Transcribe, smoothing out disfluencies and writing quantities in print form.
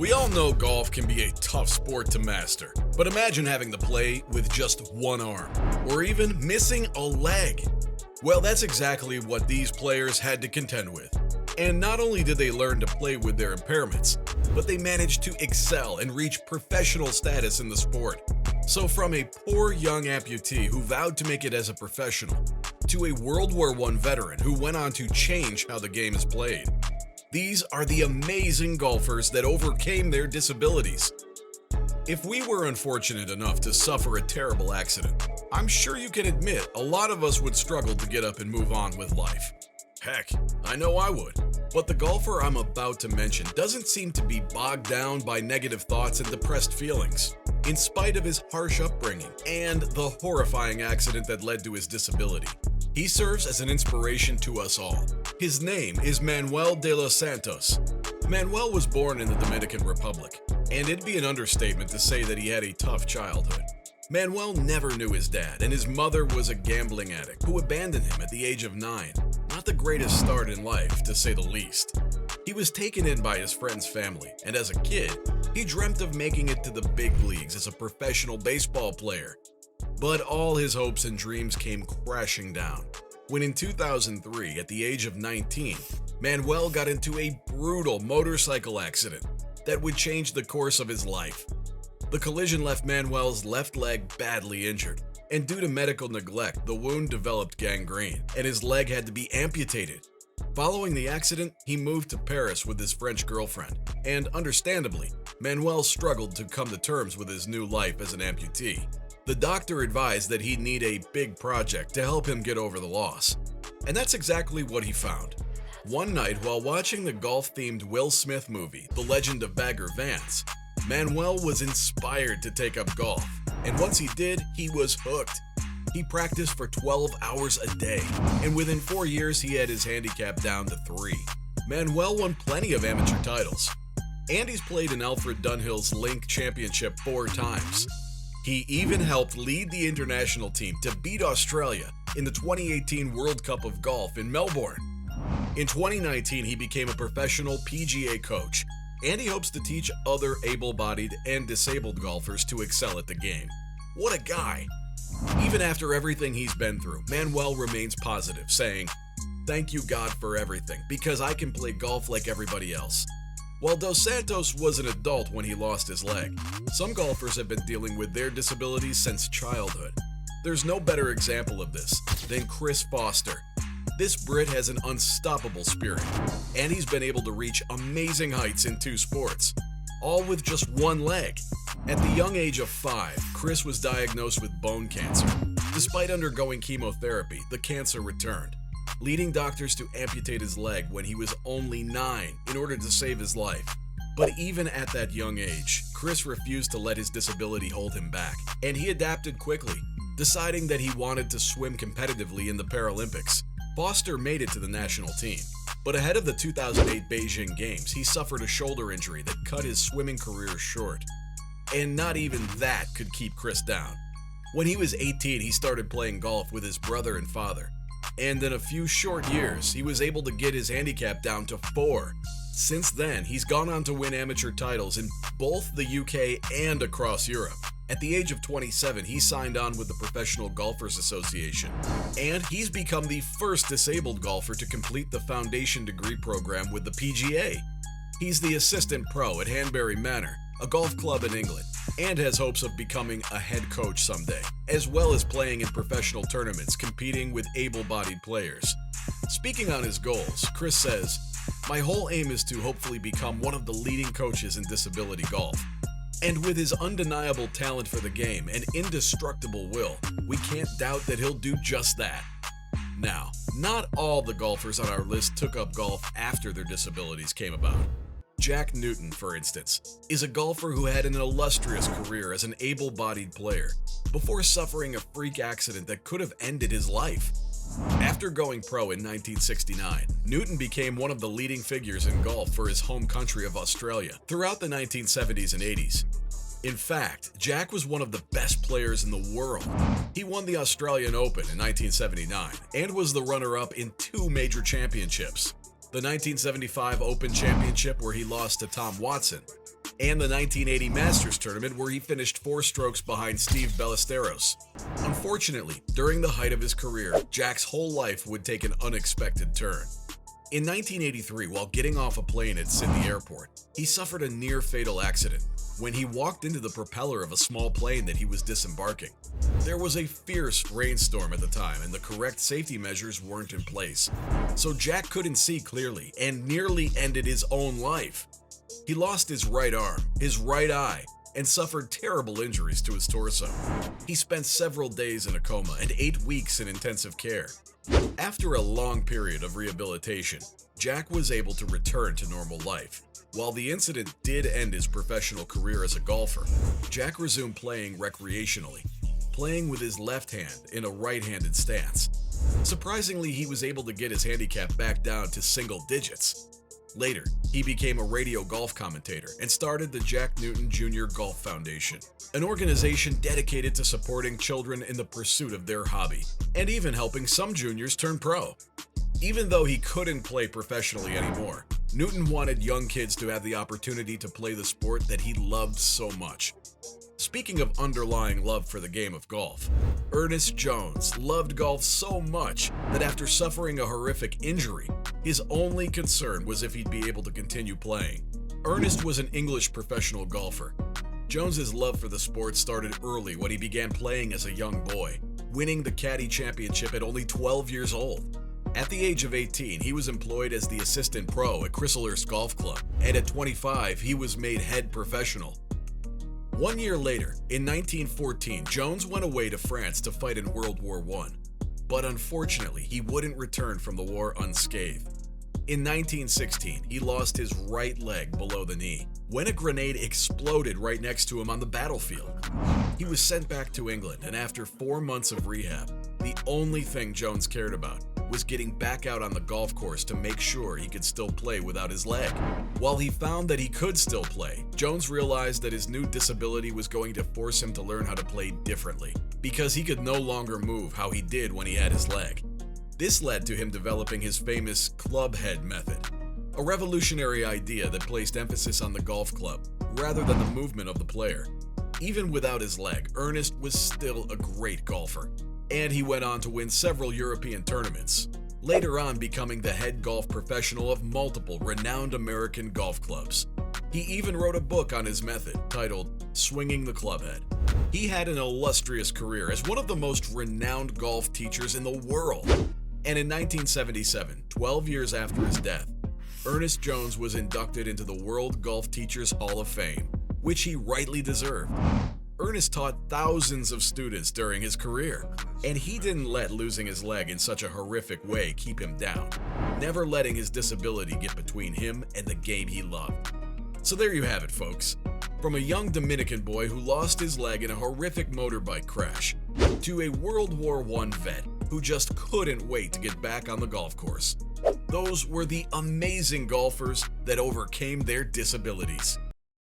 We all know golf can be a tough sport to master, but imagine having to play with just one arm, or even missing a leg. Well, that's exactly what these players had to contend with. And not only did they learn to play with their impairments, but they managed to excel and reach professional status in the sport. So from a poor young amputee who vowed to make it as a professional, to a World War I veteran who went on to change how the game is played. These are the amazing golfers that overcame their disabilities. If we were unfortunate enough to suffer a terrible accident, I'm sure you can admit a lot of us would struggle to get up and move on with life. Heck, I know I would. But the golfer I'm about to mention doesn't seem to be bogged down by negative thoughts and depressed feelings. In spite of his harsh upbringing and the horrifying accident that led to his disability, he serves as an inspiration to us all. His name is Manuel de los Santos. Manuel was born in the Dominican Republic, and it'd be an understatement to say that he had a tough childhood. Manuel never knew his dad, and his mother was a gambling addict who abandoned him at the age of 9. Not the greatest start in life, to say the least. He was taken in by his friend's family, and as a kid, he dreamt of making it to the big leagues as a professional baseball player. But all his hopes and dreams came crashing down when in 2003, at the age of 19, Manuel got into a brutal motorcycle accident that would change the course of his life. The collision left Manuel's left leg badly injured, and due to medical neglect, the wound developed gangrene, and his leg had to be amputated. Following the accident, he moved to Paris with his French girlfriend, and understandably, Manuel struggled to come to terms with his new life as an amputee. The doctor advised that he'd need a big project to help him get over the loss, and that's exactly what he found. One night, while watching the golf-themed Will Smith movie, The Legend of Bagger Vance, Manuel was inspired to take up golf, and once he did, he was hooked. He practiced for 12 hours a day, and within 4 years, he had his handicap down to 3. Manuel won plenty of amateur titles, and he's played in Alfred Dunhill's Link Championship 4 times. He even helped lead the international team to beat Australia in the 2018 World Cup of Golf in Melbourne. In 2019, he became a professional PGA coach, and he hopes to teach other able-bodied and disabled golfers to excel at the game. What a guy! Even after everything he's been through, Manuel remains positive, saying, "Thank you God for everything, because I can play golf like everybody else." While Dos Santos was an adult when he lost his leg, some golfers have been dealing with their disabilities since childhood. There's no better example of this than Chris Foster. This Brit has an unstoppable spirit, and he's been able to reach amazing heights in 2 sports, all with just 1 leg. At the young age of 5, Chris was diagnosed with bone cancer. Despite undergoing chemotherapy, the cancer returned, leading doctors to amputate his leg when he was only 9 in order to save his life. But even at that young age, Chris refused to let his disability hold him back, and he adapted quickly, deciding that he wanted to swim competitively in the Paralympics. Foster made it to the national team, but ahead of the 2008 Beijing Games, he suffered a shoulder injury that cut his swimming career short. And not even that could keep Chris down. When he was 18, he started playing golf with his brother and father, and in a few short years, he was able to get his handicap down to 4. Since then, he's gone on to win amateur titles in both the UK and across Europe. At the age of 27, he signed on with the Professional Golfers Association, and he's become the first disabled golfer to complete the foundation degree program with the PGA. He's the assistant pro at Hanbury Manor, a golf club in England, and has hopes of becoming a head coach someday, as well as playing in professional tournaments competing with able-bodied players. Speaking on his goals, Chris says, "My whole aim is to hopefully become one of the leading coaches in disability golf. And with his undeniable talent for the game and indestructible will, we can't doubt that he'll do just that." Now, not all the golfers on our list took up golf after their disabilities came about. Jack Newton, for instance, is a golfer who had an illustrious career as an able-bodied player before suffering a freak accident that could have ended his life. After going pro in 1969, Newton became one of the leading figures in golf for his home country of Australia throughout the 1970s and 80s. In fact, Jack was one of the best players in the world. He won the Australian Open in 1979 and was the runner-up in 2 major championships. The 1975 Open Championship, where he lost to Tom Watson, and the 1980 Masters tournament where he finished 4 strokes behind Steve Ballesteros. Unfortunately, during the height of his career, Jack's whole life would take an unexpected turn. In 1983, while getting off a plane at Sydney Airport, he suffered a near-fatal accident when he walked into the propeller of a small plane that he was disembarking. There was a fierce rainstorm at the time and the correct safety measures weren't in place, so Jack couldn't see clearly and nearly ended his own life. He lost his right arm, his right eye, and suffered terrible injuries to his torso. He spent several days in a coma and 8 weeks in intensive care. After a long period of rehabilitation, Jack was able to return to normal life. While the incident did end his professional career as a golfer, Jack resumed playing recreationally, playing with his left hand in a right-handed stance. Surprisingly, he was able to get his handicap back down to single digits. Later, he became a radio golf commentator and started the Jack Newton Jr. Golf Foundation, an organization dedicated to supporting children in the pursuit of their hobby, and even helping some juniors turn pro. Even though he couldn't play professionally anymore, Newton wanted young kids to have the opportunity to play the sport that he loved so much. Speaking of underlying love for the game of golf, Ernest Jones loved golf so much that after suffering a horrific injury, his only concern was if he'd be able to continue playing. Ernest was an English professional golfer. Jones's love for the sport started early when he began playing as a young boy, winning the Caddy Championship at only 12 years old. At the age of 18, he was employed as the assistant pro at Chislehurst Golf Club, and at 25, he was made head professional. 1 year later, in 1914, Jones went away to France to fight in World War I, but unfortunately, he wouldn't return from the war unscathed. In 1916, he lost his right leg below the knee when a grenade exploded right next to him on the battlefield. He was sent back to England, and after 4 months of rehab, the only thing Jones cared about was getting back out on the golf course to make sure he could still play without his leg. While he found that he could still play, Jones realized that his new disability was going to force him to learn how to play differently, because he could no longer move how he did when he had his leg. This led to him developing his famous club head method, a revolutionary idea that placed emphasis on the golf club rather than the movement of the player. Even without his leg, Ernest was still a great golfer, and he went on to win several European tournaments, later on becoming the head golf professional of multiple renowned American golf clubs. He even wrote a book on his method titled Swinging the Clubhead. He had an illustrious career as one of the most renowned golf teachers in the world. And in 1977, 12 years after his death, Ernest Jones was inducted into the World Golf Teachers Hall of Fame, which he rightly deserved. Ernest taught thousands of students during his career, and he didn't let losing his leg in such a horrific way keep him down, never letting his disability get between him and the game he loved. So there you have it, folks. From a young Dominican boy who lost his leg in a horrific motorbike crash, to a World War I vet who just couldn't wait to get back on the golf course. Those were the amazing golfers that overcame their disabilities.